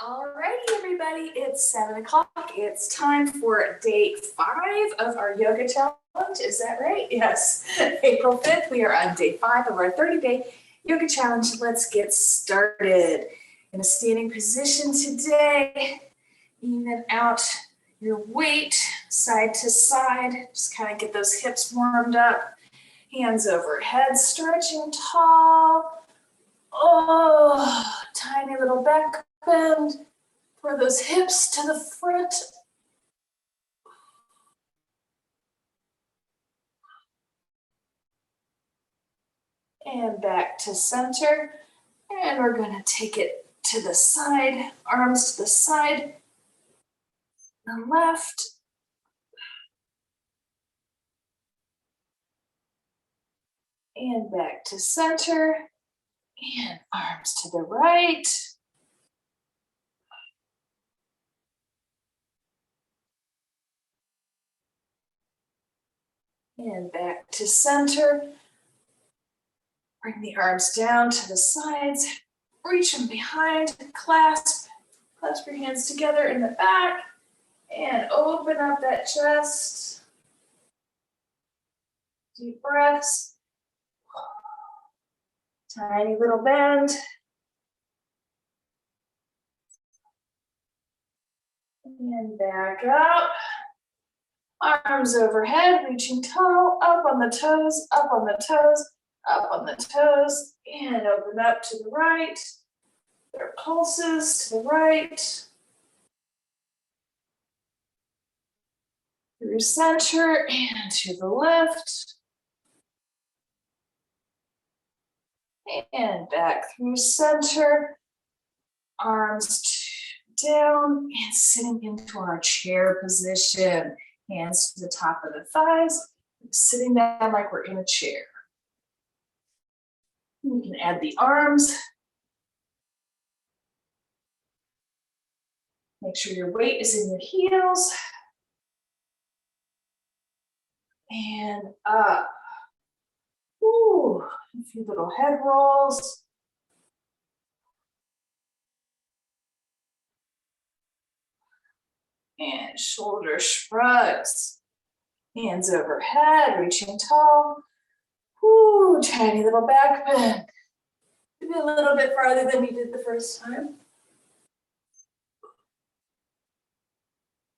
Alrighty, everybody, it's 7 o'clock. It's time for day 5 of our yoga challenge. Is that right? Yes. April 5th, we are on day 5 of our 30-day yoga challenge. Let's get started. In a standing position today, even out your weight side to side. Just kind of get those hips warmed up. Hands overhead, stretching tall. Oh, tiny little back bend. Throw those hips to the front. And back to center. And we're going to take it to the side, arms to the side, the left. And back to center. And arms to the right. And back to center. Bring the arms down to the sides. Reach them behind, clasp your hands together in the back. And open up that chest. Deep breaths. Tiny little bend. And back up. Arms overhead, reaching tall, up on the toes, up on the toes, up on the toes, and open up to the right. Their pulses to the right. Through center and to the left. And back through center. Arms down and sitting into our chair position. Hands to the top of the thighs. Sitting down like we're in a chair. We can add the arms. Make sure your weight is in your heels. And up. Ooh, a few little head rolls. And shoulder shrugs. Hands overhead, reaching tall. Ooh, tiny little back bend. Maybe a little bit farther than we did the first time.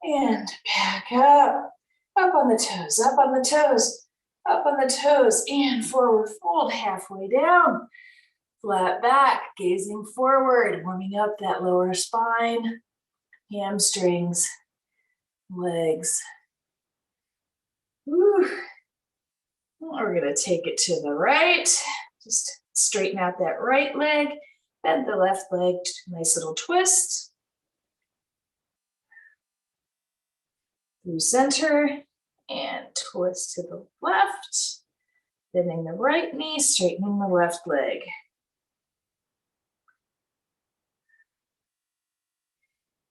And back up. Up on the toes, up on the toes, up on the toes, and forward fold halfway down. Flat back, gazing forward, warming up that lower spine, hamstrings, legs. Woo. We're going to take it to the right. Just straighten out that right leg, bend the left leg, nice little twist. Through center and twist to the left. Bending the right knee, straightening the left leg.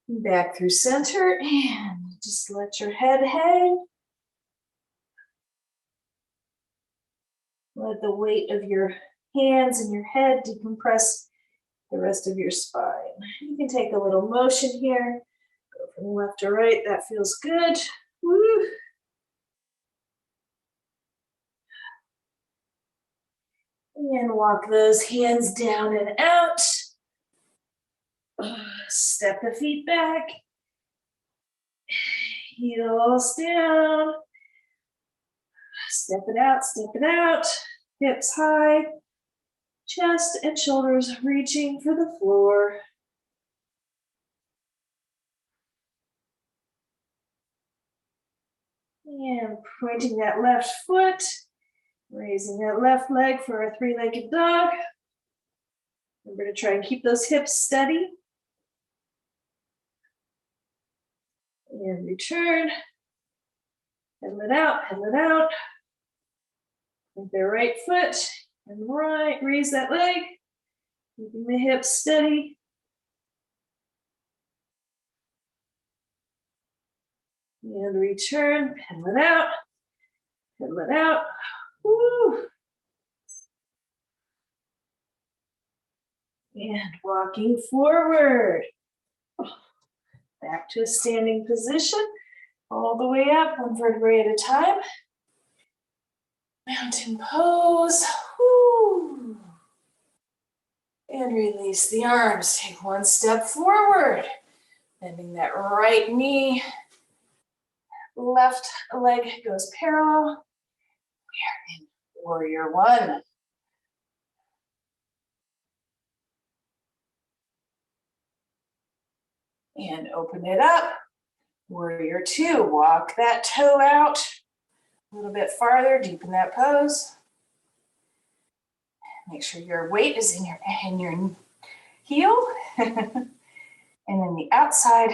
Back through center and just let your head hang. Let the weight of your hands and your head decompress the rest of your spine. You can take a little motion here. Go from left to right, that feels good. Woo. And walk those hands down and out. Step the feet back. Heels down. Step it out, step it out. Hips high. Chest and shoulders reaching for the floor. And pointing that left foot. Raising that left leg for a three-legged dog. Remember to try and keep those hips steady. And return. Pedal it out, pedal it out. With their right foot and right, raise that leg. Keeping the hips steady. And return, pedal it out, pedal it out. Woo. And walking forward. Back to a standing position, all the way up, one vertebrae at a time. Mountain pose. Woo. And release the arms. Take one step forward, bending that right knee. Left leg goes parallel. We are in warrior one. And open it up. Warrior two. Walk that toe out a little bit farther. Deepen that pose. Make sure your weight is in your heel. And then the outside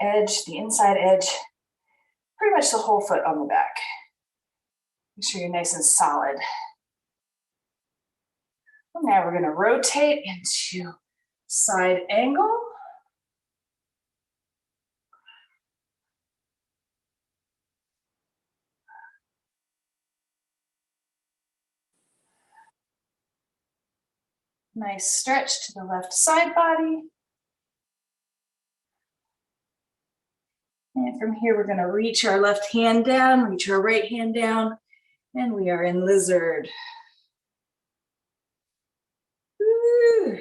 edge, the inside edge, pretty much the whole foot on the back. Make sure you're nice and solid. And now we're going to rotate into side angle. Nice stretch to the left side body. And from here, we're going to reach our left hand down, reach our right hand down, and we are in lizard. Woo.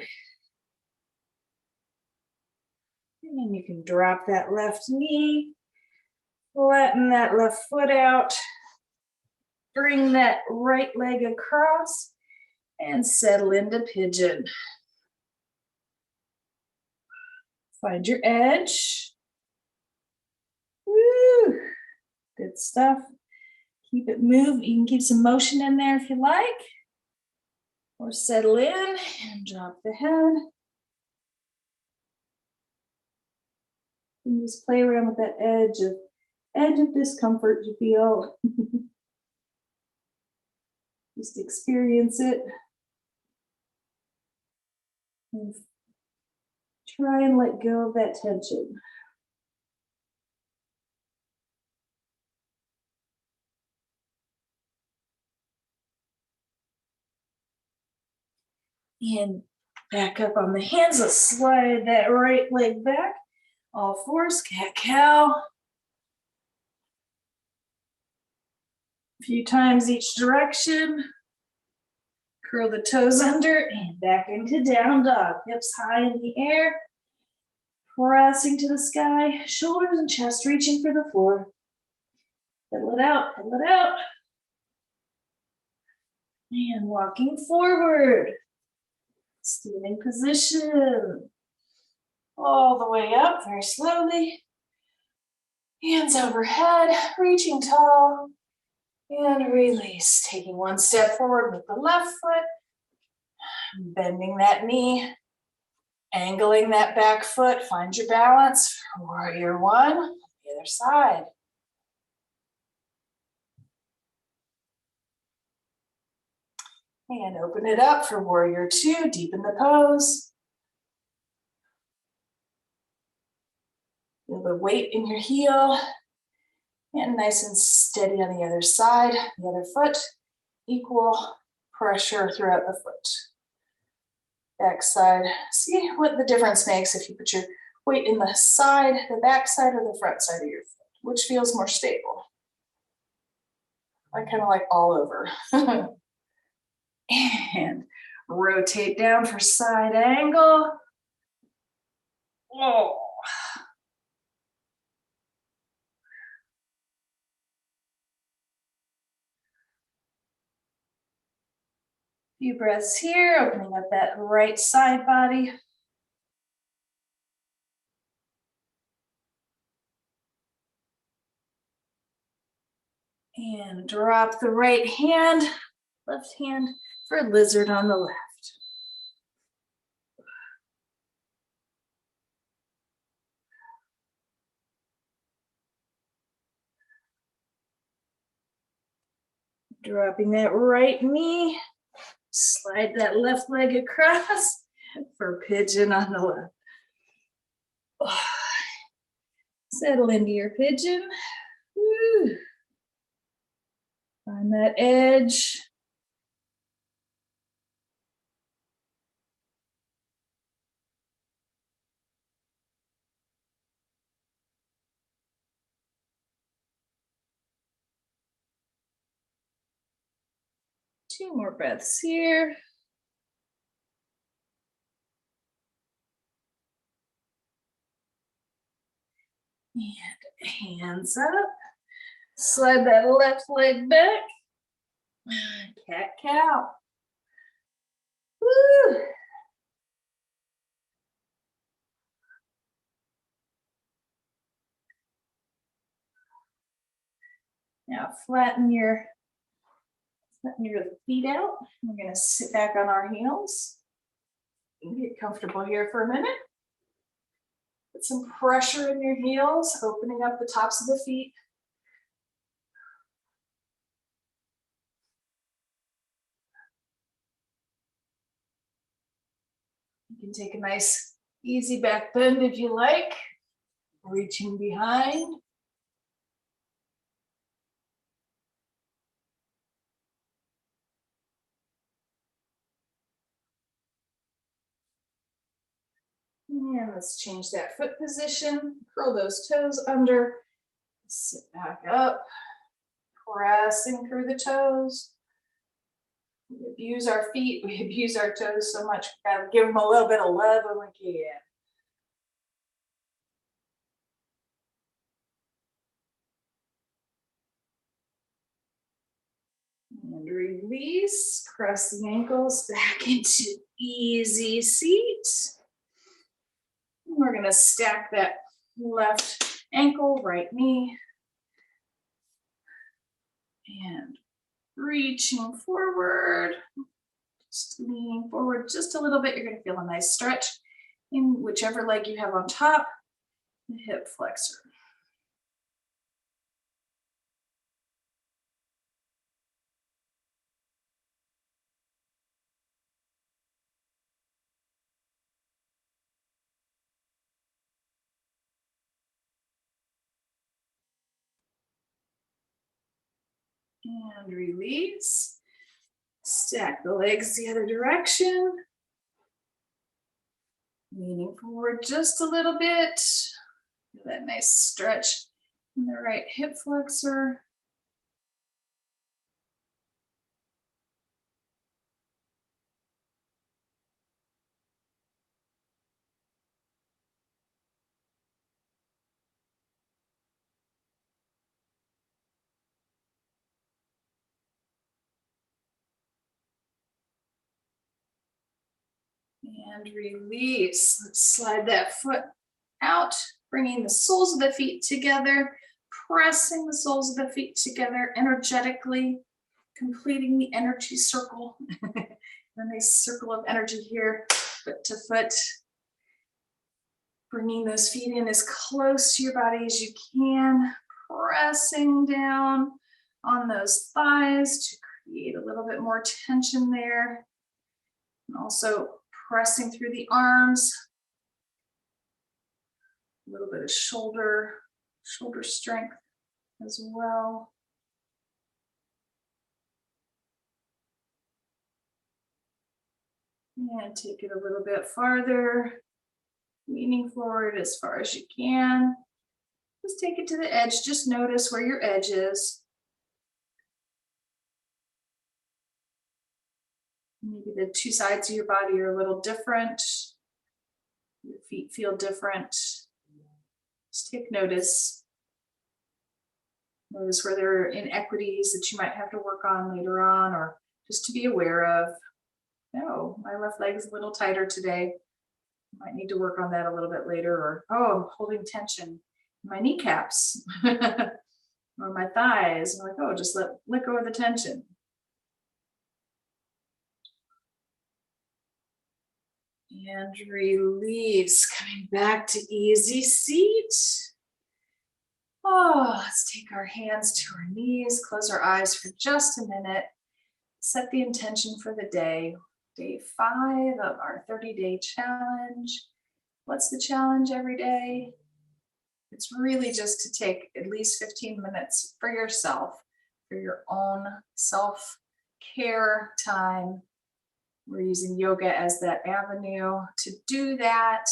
And then you can drop that left knee, flatten that left foot out, bring that right leg across, and settle into pigeon. Find your edge. Woo. Good stuff. Keep it moving. You can keep some motion in there if you like. Or settle in and drop the head. And just play around with that edge of discomfort you feel. Just experience it. And try and let go of that tension. And back up on the hands. Let's slide that right leg back. All fours, cat-cow. A few times each direction. Curl the toes under and back into down dog. Hips high in the air. Pressing to the sky. Shoulders and chest reaching for the floor. Pedal it out, pedal it out. And walking forward. Standing position. All the way up, very slowly. Hands overhead, reaching tall. And release. Taking one step forward with the left foot. Bending that knee. Angling that back foot. Find your balance. Warrior one. The other side. And open it up for warrior two. Deepen the pose. Feel the weight in your heel. And nice and steady on the other side. The other foot. Equal pressure throughout the foot. Back side. See what the difference makes if you put your weight in the side, the back side, or the front side of your foot. Which feels more stable? I kind of like all over. And rotate down for side angle. Oh. Few breaths here, opening up that right side body. And drop the right hand, left hand for lizard on the left. Dropping that right knee, slide that left leg across for pigeon on the left. Oh. Settle into your pigeon. Woo. Find that edge. 2 more breaths here. And hands up. Slide that left leg back. Cat-cow. Woo! Now flatten your feet out. We're going to sit back on our heels. Get comfortable here for a minute. Put some pressure in your heels, opening up the tops of the feet. You can take a nice easy back bend if you like, reaching behind. And let's change that foot position, curl those toes under, sit back up, pressing through the toes. We abuse our feet, we abuse our toes so much, we gotta give them a little bit of love when we can. And release, press the ankles back into easy seat. We're gonna stack that left ankle, right knee. And reaching forward, just leaning forward just a little bit. You're gonna feel a nice stretch in whichever leg you have on top, the hip flexor. And release. Stack the legs the other direction. Leaning forward just a little bit. Feel that nice stretch in the right hip flexor. And release. Let's slide that foot out, bringing the soles of the feet together, pressing the soles of the feet together energetically, completing the energy circle. A nice circle of energy here, foot to foot. Bringing those feet in as close to your body as you can, pressing down on those thighs to create a little bit more tension there. And also pressing through the arms. A little bit of shoulder strength as well. And take it a little bit farther, leaning forward as far as you can. Just take it to the edge. Just notice where your edge is. Maybe the two sides of your body are a little different. Your feet feel different. Just take notice. Notice where there are inequities that you might have to work on later on, or just to be aware of. Oh, my left leg is a little tighter today. Might need to work on that a little bit later. Or, oh, I'm holding tension in my kneecaps or my thighs. I'm like, oh, just let go of the tension. And release, coming back to easy seat. Oh, let's take our hands to our knees, close our eyes for just a minute. Set the intention for the day. Day 5 of our 30-day challenge. What's the challenge every day? It's really just to take at least 15 minutes for yourself, for your own self-care time. We're using yoga as that avenue to do that.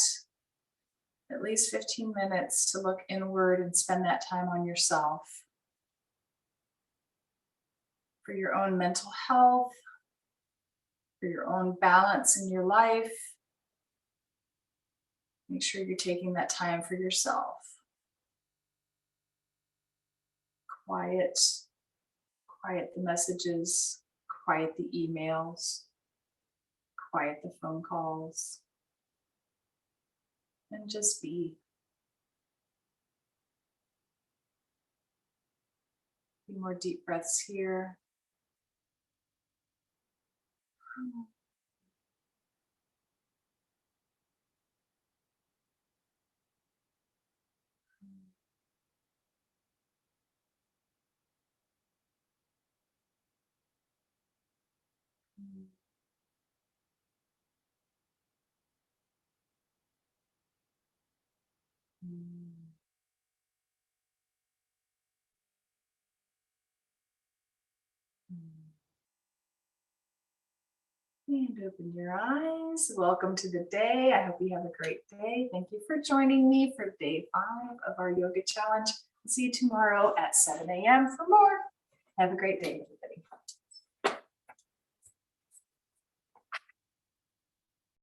At least 15 minutes to look inward and spend that time on yourself. For your own mental health, for your own balance in your life. Make sure you're taking that time for yourself. Quiet the messages, quiet the emails, quiet the phone calls, and just be. A few more deep breaths here. And open your eyes. Welcome to the day. I hope you have a great day. Thank you for joining me for day 5 of our yoga challenge. See you tomorrow at 7 a.m. for more. Have a great day.